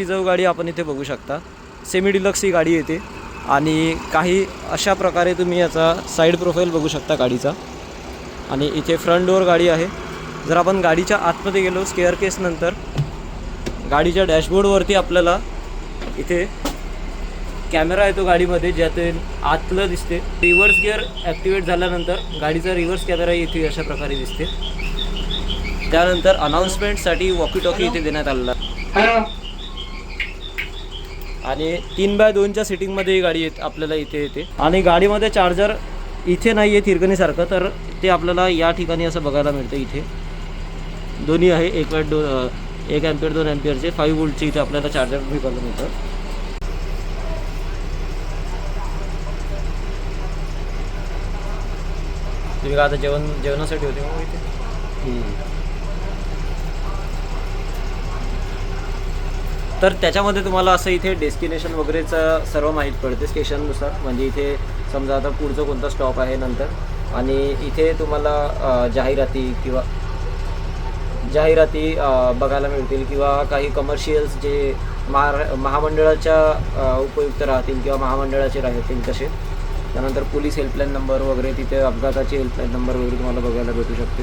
Reserve गाडी आपण इथे बघू शकता. सेमी डिलक्स ही गाडी येते आणि काही अशा प्रकारे तुम्ही याचा साईड प्रोफाईल बघू शकता गाडीचा. आणि इथे फ्रंट डोअर गाडी आहे. जर आपण गाडीच्या आतमध्ये गेलो स्टेअरकेस नंतर गाडीच्या डॅशबोर्डवरती आपल्याला इथे कॅमेरा येतो गाडीमध्ये, ज्यातून आतलं दिसते. रिव्हर्स गिअर ॲक्टिवेट झाल्यानंतर गाडीचा रिव्हर्स कॅमेरा इथे अशा प्रकारे दिसते. त्यानंतर अनाऊन्समेंटसाठी वॉकी टॉकी इथे देण्यात आलेला आणि 3x2च्या सिटिंगमध्ये ही गाडी आपल्याला इथे येते. आणि गाडीमध्ये चार्जर इथे नाही आहे तिरकणीसारखं, तर ते आपल्याला या ठिकाणी असं बघायला मिळतं. इथे दोन्ही आहे, 1 अँपियर 2 अँपियरचे 5 वोल्टचे इथे आपल्याला चार्जर बघायला मिळतं. तुम्ही का आता जेवणासाठी होते मग इथे. तर त्याच्यामध्ये तुम्हाला असं इथे डेस्टिनेशन वगैरेचं सर्व माहीत पडते स्टेशननुसार. म्हणजे इथे समजा आता पुढचं कोणता स्टॉप आहे नंतर, आणि इथे तुम्हाला जाहिराती बघायला मिळतील किंवा काही कमर्शियल्स जे महामंडळाच्या उपयुक्त राहतील किंवा महामंडळाचे राहतील तसे. त्यानंतर पोलीस हेल्पलाईन नंबर वगैरे, तिथे अपघाताची हेल्पलाईन नंबर वगैरे तुम्हाला बघायला भेटू शकते.